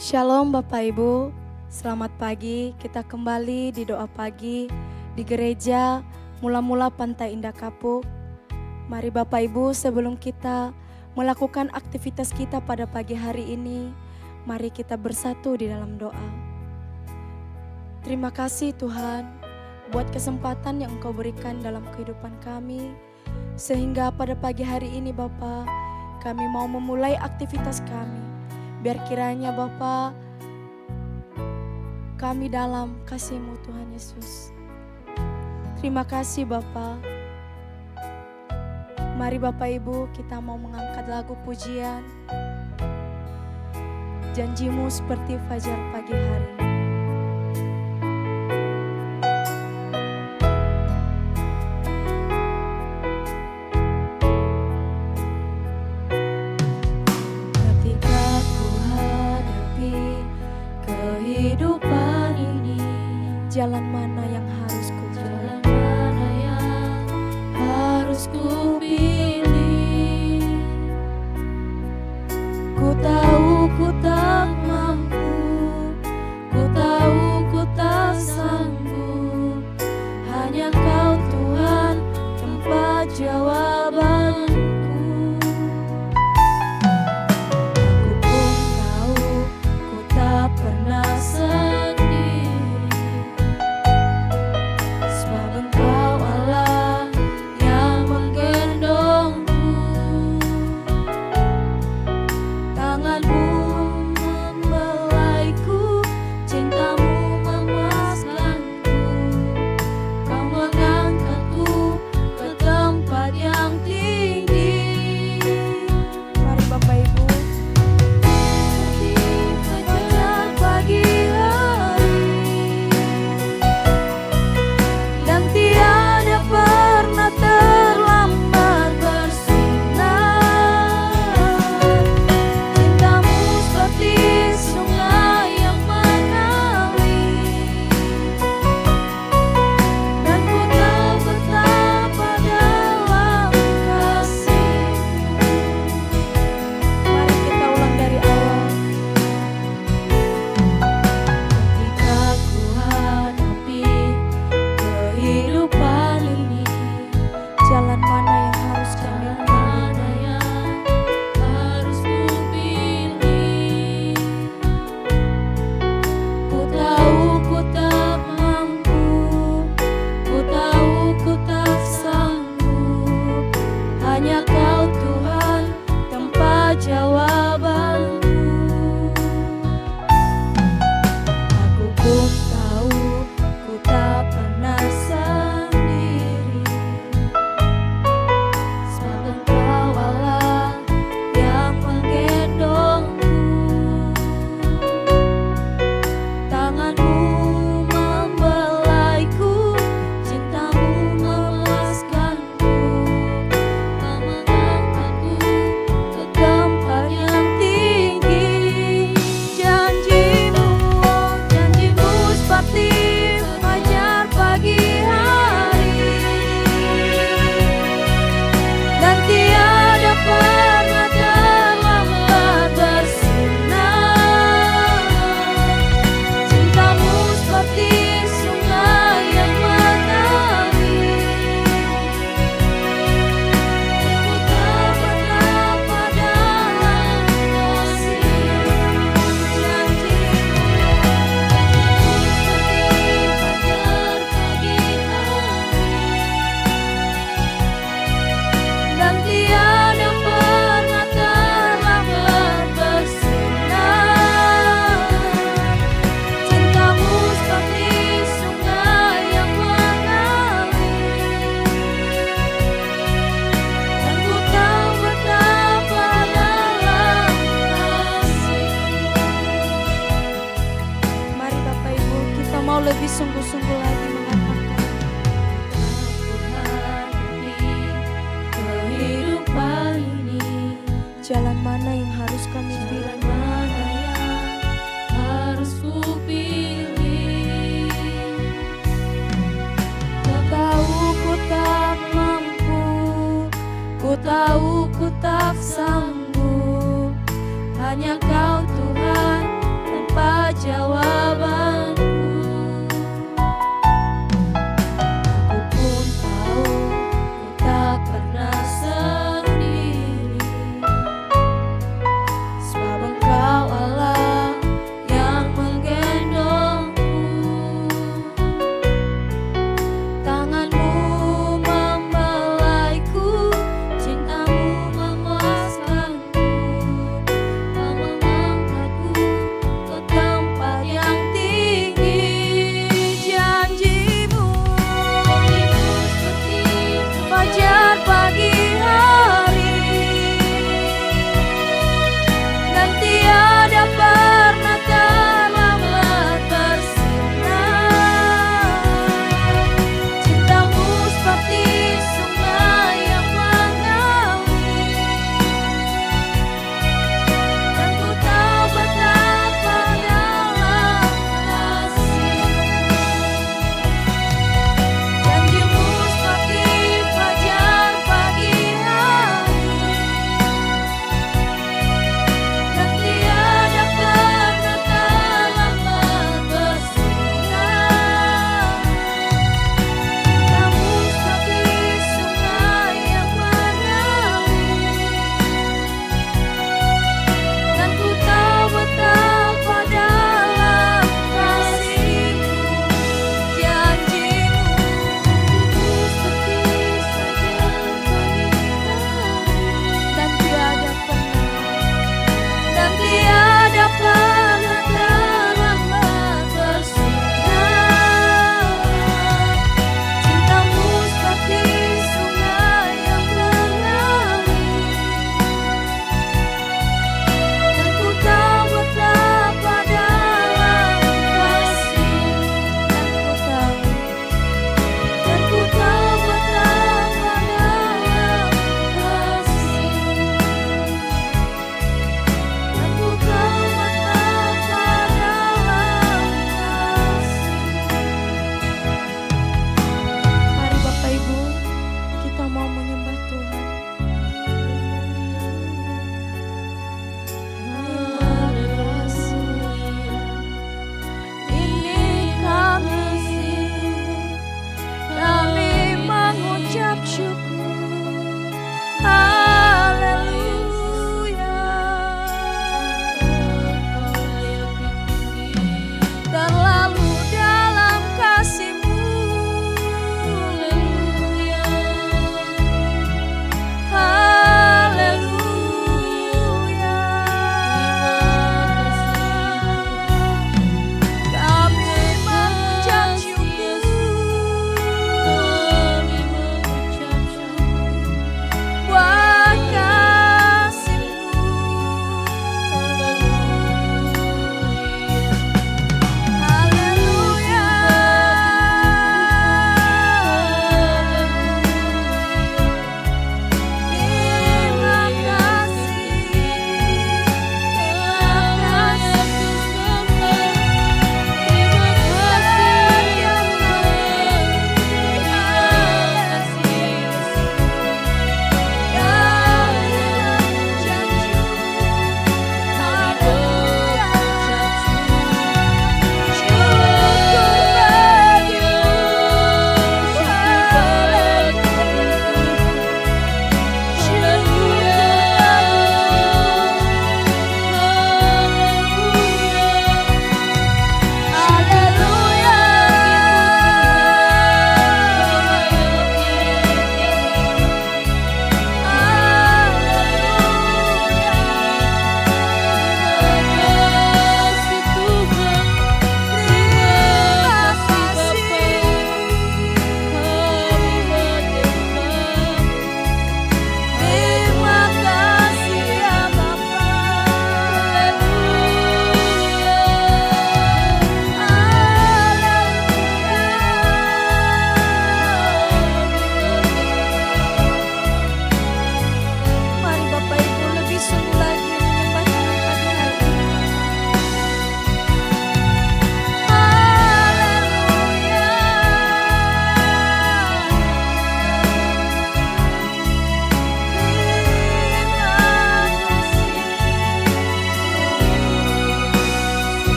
Shalom Bapak Ibu, selamat pagi. Kita kembali di doa pagi di gereja Mula-Mula Pantai Indah Kapuk. Mari Bapak Ibu, sebelum kita melakukan aktivitas kita pada pagi hari ini, mari kita bersatu di dalam doa. Terima kasih Tuhan buat kesempatan yang Engkau berikan dalam kehidupan kami, sehingga pada pagi hari ini Bapa, kami mau memulai aktivitas kami. Biar kiranya Bapa, kami dalam kasih-Mu Tuhan Yesus. Terima kasih Bapa. Mari Bapak Ibu, kita mau mengangkat lagu pujian. Janji-Mu seperti fajar pagi hari. Jalan mana yang harus ku pilih? Jalan mana yang harus ku pilih? Ku tahu ku tak mampu, ku tahu ku tak sanggup. Hanya Kau Tuhan tempat jawabanku. Aku pun tahu ku tak pernah sendiri. Lebih sungguh-sungguh lagi mengatakan, Aku hadapi kehidupan ini. jalan mana yang harus kami pilih? Jalan mana yang harus ku pilih? Ku tahu ku tak mampu, ku tahu ku tak sanggup. Hanya Kau Tuhan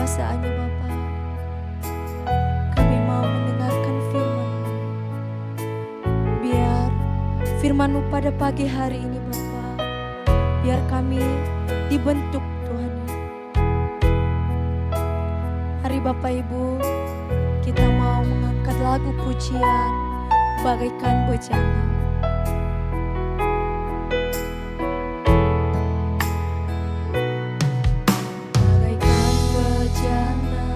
kekuasaannya Bapa. Kami mau mendengarkan firman-Mu. Biar firman-Mu pada pagi hari ini Bapa, biar kami dibentuk Tuhan. Hari Bapak Ibu, kita mau mengangkat lagu pujian bagaikan bejana. Bagaikan bejana,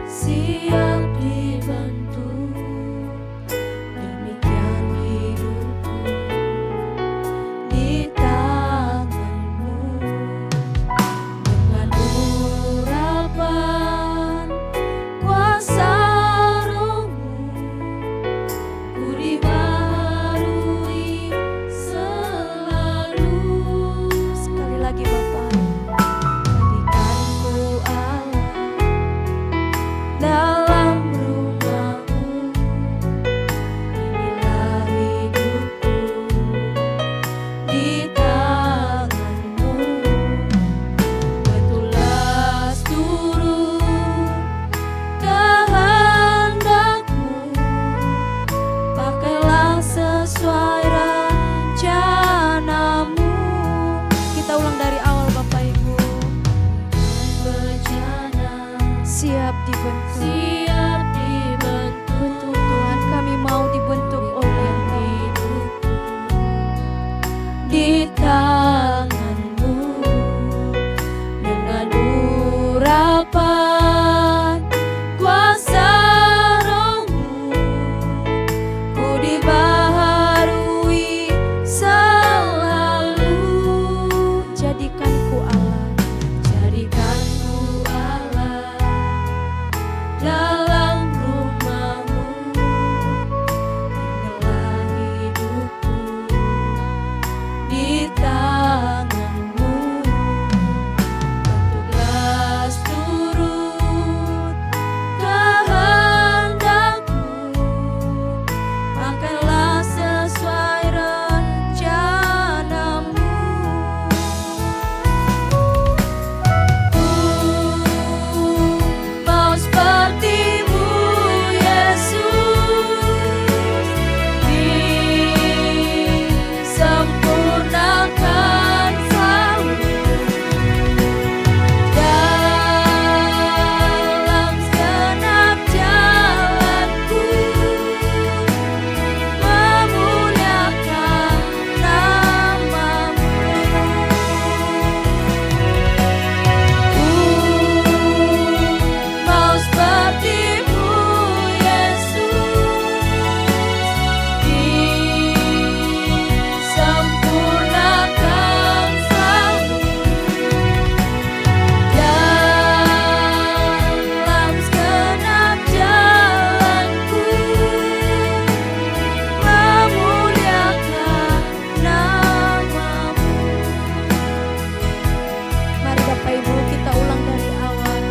siap dibentuk, demikian hidupku di tangan-Mu. Dengan urapan kuasa Roh-Mu, ku dibaharui selalu. Sekali lagi Bapa, jadikanku Allah dalam rumah-Mu. Inilah hidupku di tangan-Mu. Betulah turut kehendak-Mu, pakailah sesuai rencana-Mu. Kita ulang dari awal Bapak Ibu. Bejana, siap dibentuk. Siap dibentuk. Tuhan, kami mau dibentuk oleh hidup di tangan-Mu. Dengan urapan kuasa Roh-Mu, ku dibaharui selalu. Jadikanku Allah, jadikanku Allah dalam rumah-Mu. Inilah hidupku di tangan-Mu. Bentuklah turut kehendak-Mu, pakailah sesuai rencana-Mu. Mau seperti-Mu Yesus, disempurnakan selalu dalam segenap jalanku, memuliakan nama-Mu. Mau seperti-Mu Yesus, disempurnakan selalu dalam segenap jalanku, memuliakan nama-Mu. Mari Bapak Ibu kita ulang dari awal.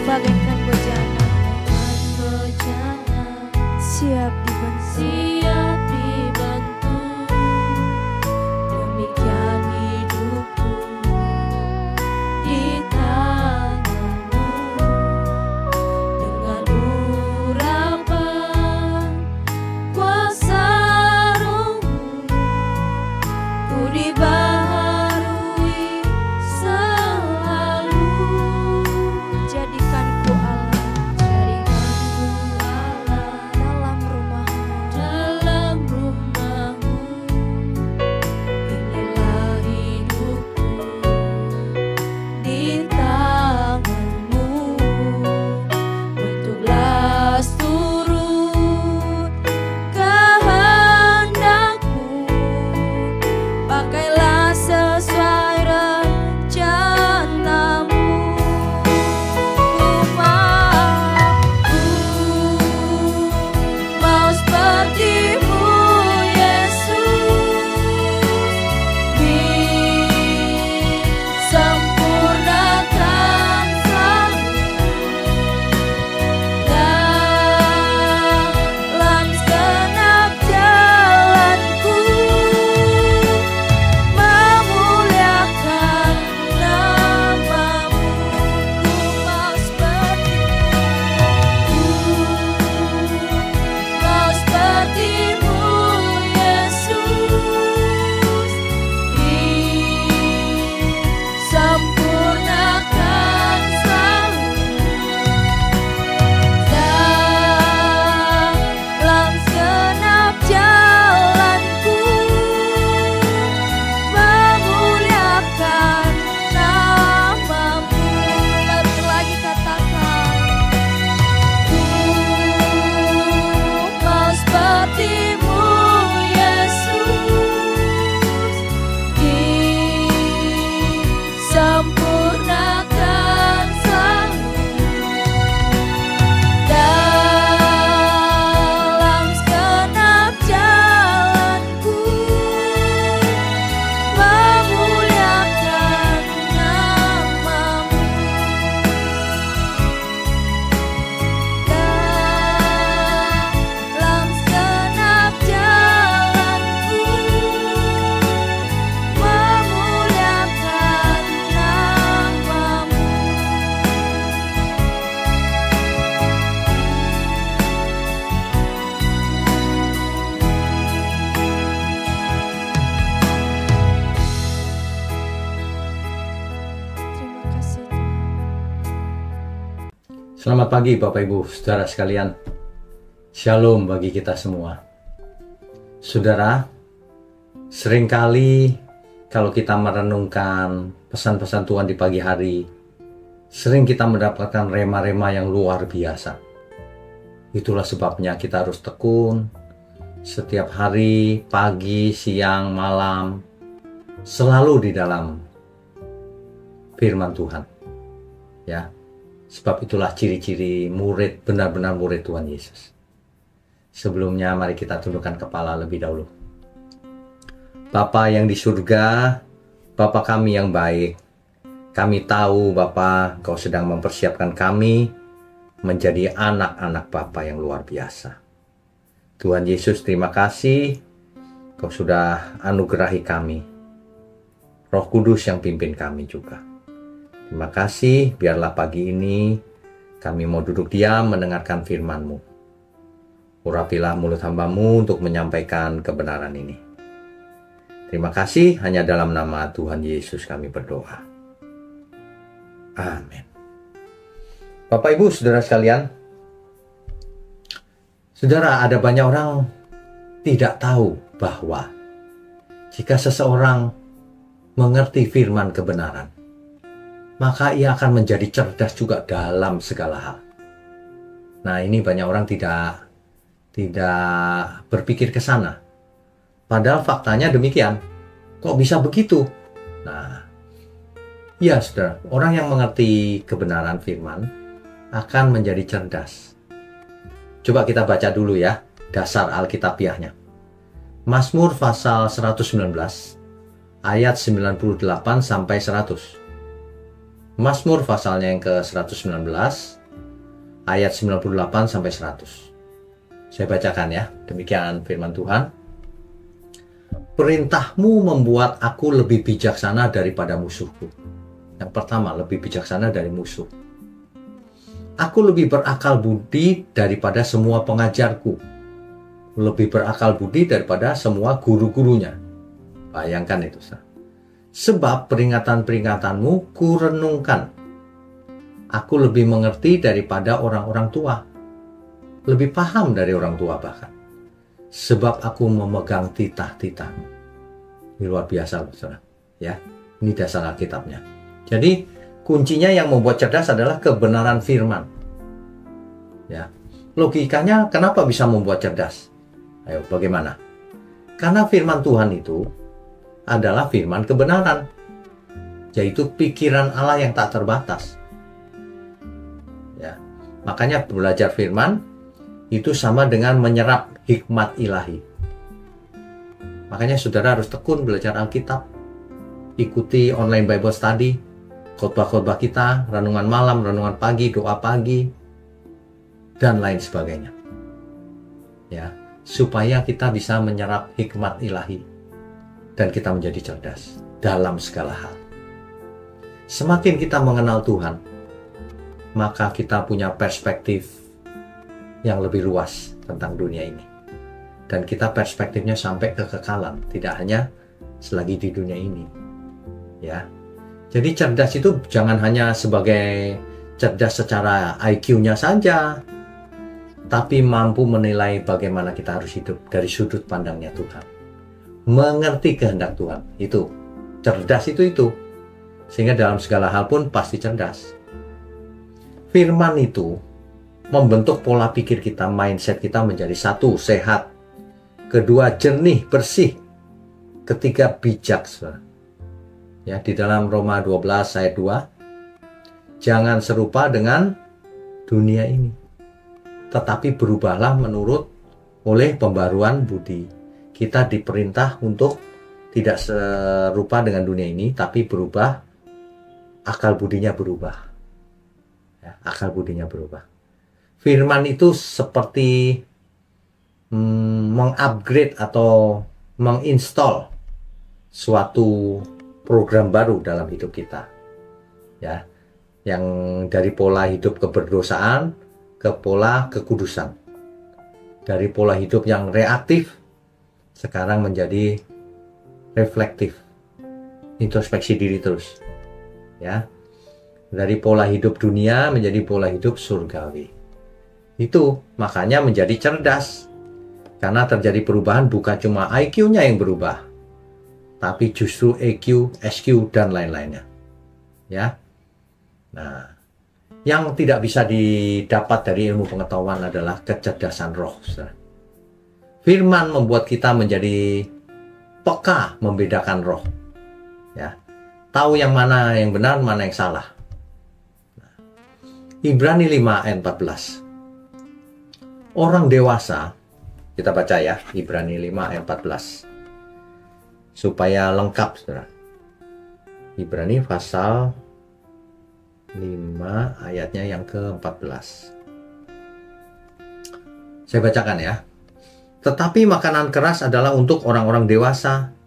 Bagaikan bejana, siap dibentuk. Siap dibentuk, demikian hidupku di tangan-Mu. Dengan urapan kuasa Roh-Mu, ku dibaharui selalu. Jadikanku Selamat pagi Bapak Ibu, Saudara sekalian. Shalom bagi kita semua. Saudara, seringkali kalau kita merenungkan pesan-pesan Tuhan di pagi hari, sering kita mendapatkan rema-rema yang luar biasa. Itulah sebabnya kita harus tekun setiap hari, pagi, siang, malam, selalu di dalam firman Tuhan. Ya. Sebab itulah ciri-ciri murid, benar-benar murid Tuhan Yesus. Sebelumnya mari kita tundukkan kepala lebih dahulu. Bapa yang di surga, Bapa kami yang baik, kami tahu Bapa Kau sedang mempersiapkan kami menjadi anak-anak Bapa yang luar biasa. Tuhan Yesus, terima kasih Kau sudah anugerahi kami. Roh Kudus yang pimpin kami juga. Terima kasih, biarlah pagi ini kami mau duduk diam mendengarkan firman-Mu. Urapilah mulut hamba-Mu untuk menyampaikan kebenaran ini. Terima kasih, hanya dalam nama Tuhan Yesus kami berdoa. Amin. Bapak Ibu, Saudara sekalian, Saudara, ada banyak orang tidak tahu bahwa jika seseorang mengerti firman kebenaran, maka ia akan menjadi cerdas juga dalam segala hal. Nah, ini banyak orang tidak berpikir ke sana. Padahal faktanya demikian. Kok bisa begitu? Nah, ya Saudara, orang yang mengerti kebenaran firman akan menjadi cerdas. Coba kita baca dulu ya, dasar Alkitabiahnya. Mazmur pasal 119, ayat 98 sampai 100. Mazmur pasalnya yang ke-119 ayat 98 sampai 100. Saya bacakan ya. Demikian firman Tuhan. Perintah-Mu membuat aku lebih bijaksana daripada musuhku. Yang pertama, lebih bijaksana dari musuh. Aku lebih berakal budi daripada semua pengajarku. Lebih berakal budi daripada semua guru-gurunya. Bayangkan itu, saudara. Sebab peringatan-peringatan-Mu kurenungkan. Aku lebih mengerti daripada orang-orang tua. Lebih paham dari orang tua bahkan. Sebab aku memegang titah-titah-Mu. Ini luar biasa loh, saudara. Ya, ini dasar Alkitabnya. Jadi kuncinya yang membuat cerdas adalah kebenaran firman. Ya, logikanya kenapa bisa membuat cerdas? Ayo, bagaimana? Karena firman Tuhan itu adalah firman kebenaran, yaitu pikiran Allah yang tak terbatas. Ya, makanya belajar firman itu sama dengan menyerap hikmat ilahi. Makanya saudara harus tekun belajar Alkitab, ikuti online Bible study, khotbah-khotbah kita, renungan malam, renungan pagi, doa pagi, dan lain sebagainya. Ya, supaya kita bisa menyerap hikmat ilahi dan kita menjadi cerdas dalam segala hal. Semakin kita mengenal Tuhan, maka kita punya perspektif yang lebih luas tentang dunia ini. Dan kita perspektifnya sampai kekekalan, tidak hanya selagi di dunia ini. Ya. Jadi cerdas itu jangan hanya sebagai cerdas secara IQ-nya saja, tapi mampu menilai bagaimana kita harus hidup dari sudut pandangnya Tuhan. Mengerti kehendak Tuhan, itu cerdas itu. Sehingga dalam segala hal pun pasti cerdas. Firman itu membentuk pola pikir kita, mindset kita menjadi satu, sehat. Kedua, jernih, bersih. Ketiga, bijak. Ya, di dalam Roma 12 ayat 2, jangan serupa dengan dunia ini, tetapi berubahlah menurut oleh pembaruan budi. Kita diperintah untuk tidak serupa dengan dunia ini, tapi berubah, akal budinya berubah. Ya, akal budinya berubah. Firman itu seperti mengupgrade atau menginstall suatu program baru dalam hidup kita. Ya, yang dari pola hidup keberdosaan ke pola kekudusan. Dari pola hidup yang reaktif sekarang menjadi reflektif, introspeksi diri terus, ya. Dari pola hidup dunia menjadi pola hidup surgawi. Itu makanya menjadi cerdas. Karena terjadi perubahan bukan cuma IQ-nya yang berubah, tapi justru EQ, SQ, dan lain-lainnya. Ya. Nah, yang tidak bisa didapat dari ilmu pengetahuan adalah kecerdasan roh. Saudara. Firman membuat kita menjadi peka membedakan roh. Ya. Tahu yang mana yang benar, mana yang salah. Nah, Ibrani 5 ayat 14. Orang dewasa, kita baca ya, Ibrani 5 ayat 14. Supaya lengkap, saudara. Ibrani pasal 5 ayatnya yang ke-14. Saya bacakan ya. Tetapi makanan keras adalah untuk orang-orang dewasa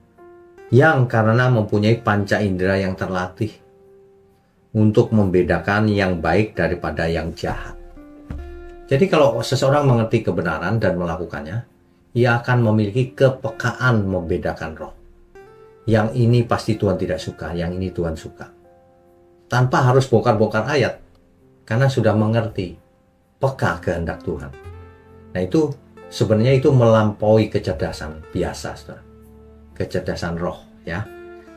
yang karena mempunyai panca indera yang terlatih untuk membedakan yang baik daripada yang jahat. Jadi kalau seseorang mengerti kebenaran dan melakukannya, ia akan memiliki kepekaan membedakan roh. Yang ini pasti Tuhan tidak suka, yang ini Tuhan suka. Tanpa harus bongkar-bongkar ayat, karena sudah mengerti peka kehendak Tuhan. Nah itu sebenarnya itu melampaui kecerdasan biasa, saudara. Kecerdasan roh, ya.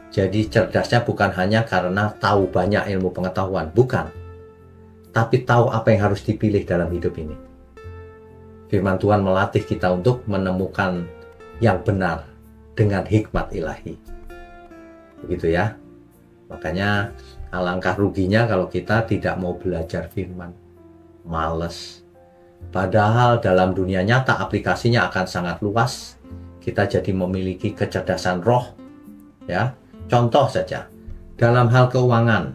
Jadi cerdasnya bukan hanya karena tahu banyak ilmu pengetahuan, bukan. Tapi tahu apa yang harus dipilih dalam hidup ini. Firman Tuhan melatih kita untuk menemukan yang benar dengan hikmat ilahi. Begitu ya. Makanya alangkah ruginya kalau kita tidak mau belajar firman. Males. Padahal dalam dunia nyata aplikasinya akan sangat luas. Kita jadi memiliki kecerdasan roh. Ya. Contoh saja. Dalam hal keuangan.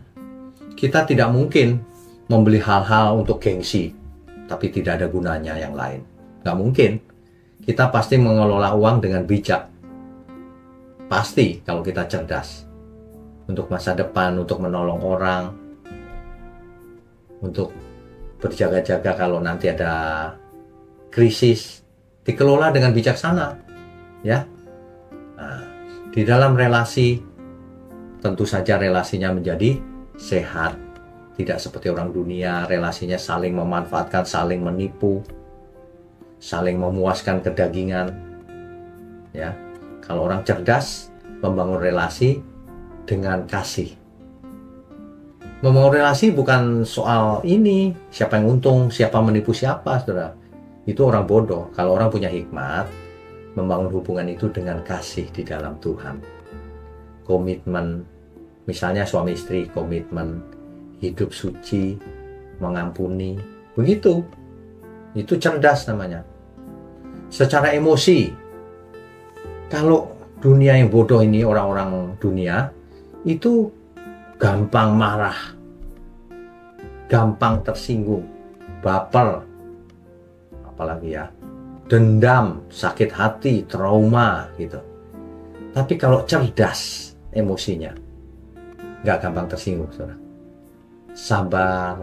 Kita tidak mungkin membeli hal-hal untuk gengsi, tapi tidak ada gunanya yang lain. Nggak mungkin. Kita pasti mengelola uang dengan bijak. Pasti kalau kita cerdas. Untuk masa depan, untuk menolong orang, untuk berjaga-jaga kalau nanti ada krisis, dikelola dengan bijaksana. Ya. Nah, di dalam relasi, tentu saja relasinya menjadi sehat. Tidak seperti orang dunia, relasinya saling memanfaatkan, saling menipu, saling memuaskan kedagingan. Ya, kalau orang cerdas membangun relasi dengan kasih. Membangun relasi bukan soal ini, siapa yang untung, siapa menipu siapa, saudara. Itu orang bodoh. Kalau orang punya hikmat, membangun hubungan itu dengan kasih di dalam Tuhan. Komitmen, misalnya suami istri, komitmen hidup suci, mengampuni, begitu. Itu cerdas namanya. Secara emosi, kalau dunia yang bodoh ini, orang-orang dunia, itu gampang marah, gampang tersinggung, baper, apalagi ya, dendam, sakit hati, trauma, gitu. Tapi kalau cerdas emosinya, nggak gampang tersinggung, saudara. Sabar,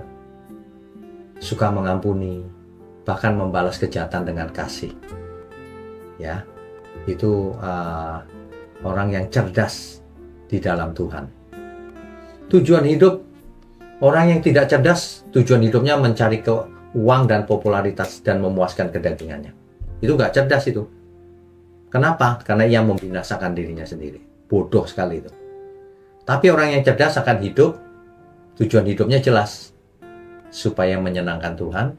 suka mengampuni, bahkan membalas kejahatan dengan kasih. Ya, itu orang yang cerdas di dalam Tuhan. Tujuan hidup orang yang tidak cerdas, tujuan hidupnya mencari uang dan popularitas dan memuaskan kedagingannya. Itu nggak cerdas itu. Kenapa? Karena ia membinasakan dirinya sendiri. Bodoh sekali itu. Tapi orang yang cerdas akan hidup. Tujuan hidupnya jelas, supaya menyenangkan Tuhan,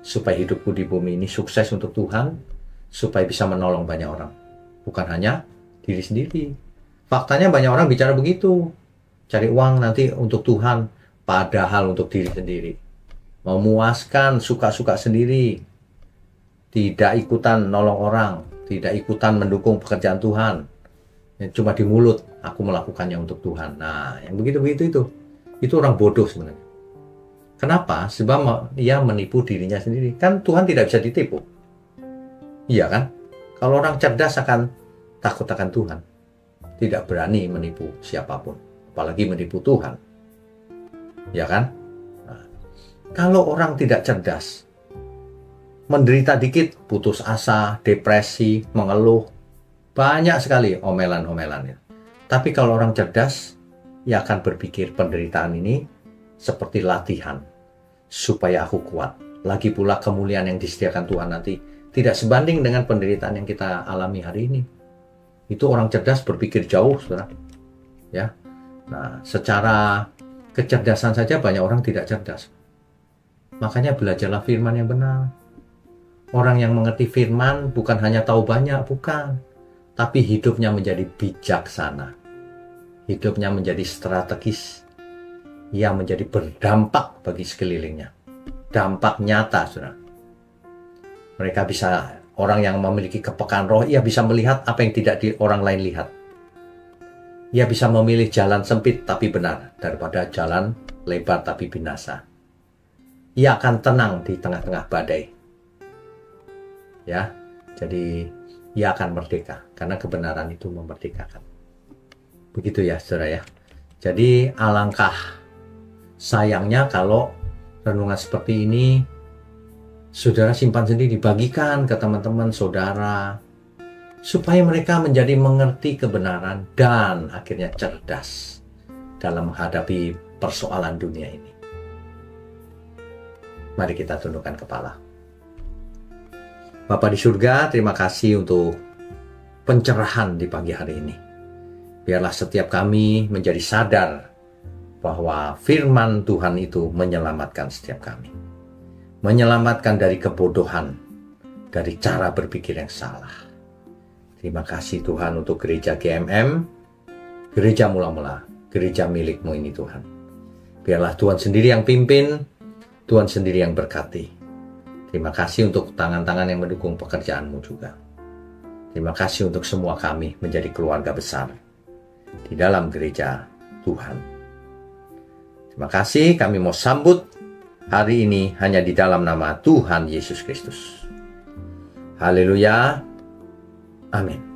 supaya hidupku di bumi ini sukses untuk Tuhan, supaya bisa menolong banyak orang. Bukan hanya diri sendiri. Faktanya banyak orang bicara begitu. Cari uang nanti untuk Tuhan, padahal untuk diri sendiri. Memuaskan suka-suka sendiri. Tidak ikutan nolong orang, tidak ikutan mendukung pekerjaan Tuhan. Cuma di mulut, aku melakukannya untuk Tuhan. Nah, yang begitu-begitu itu orang bodoh sebenarnya. Kenapa? Sebab ia menipu dirinya sendiri. Kan Tuhan tidak bisa ditipu. Iya kan? Kalau orang cerdas akan takut akan Tuhan. Tidak berani menipu siapapun. Apalagi menipu Tuhan. Ya kan? Nah, kalau orang tidak cerdas, menderita dikit, putus asa, depresi, mengeluh. Banyak sekali omelan-omelannya. Tapi kalau orang cerdas, ia akan berpikir penderitaan ini seperti latihan supaya aku kuat. Lagi pula kemuliaan yang disediakan Tuhan nanti tidak sebanding dengan penderitaan yang kita alami hari ini. Itu orang cerdas berpikir jauh, saudara. Ya. Nah, secara kecerdasan saja banyak orang tidak cerdas. Makanya belajarlah firman yang benar. Orang yang mengerti firman bukan hanya tahu banyak, bukan. Tapi hidupnya menjadi bijaksana. Hidupnya menjadi strategis. Ia menjadi berdampak bagi sekelilingnya. Dampak nyata, saudara. Mereka bisa, orang yang memiliki kepekaan roh, ia bisa melihat apa yang tidak orang lain lihat. Ia bisa memilih jalan sempit tapi benar daripada jalan lebar tapi binasa. Ia akan tenang di tengah-tengah badai. Ya, jadi ia akan merdeka karena kebenaran itu memerdekakan. Begitu ya, saudara ya. Jadi alangkah sayangnya kalau renungan seperti ini saudara simpan sendiri, dibagikan ke teman-teman saudara, supaya mereka menjadi mengerti kebenaran dan akhirnya cerdas dalam menghadapi persoalan dunia ini. Mari kita tundukkan kepala. Bapa di surga, terima kasih untuk pencerahan di pagi hari ini. Biarlah setiap kami menjadi sadar bahwa firman Tuhan itu menyelamatkan setiap kami. Menyelamatkan dari kebodohan, dari cara berpikir yang salah. Terima kasih Tuhan untuk gereja GMM, gereja mula-mula, gereja milik-Mu ini Tuhan. Biarlah Tuhan sendiri yang pimpin, Tuhan sendiri yang berkati. Terima kasih untuk tangan-tangan yang mendukung pekerjaan-Mu juga. Terima kasih untuk semua kami menjadi keluarga besar di dalam gereja Tuhan. Terima kasih, kami mau sambut hari ini hanya di dalam nama Tuhan Yesus Kristus. Haleluya. Amin.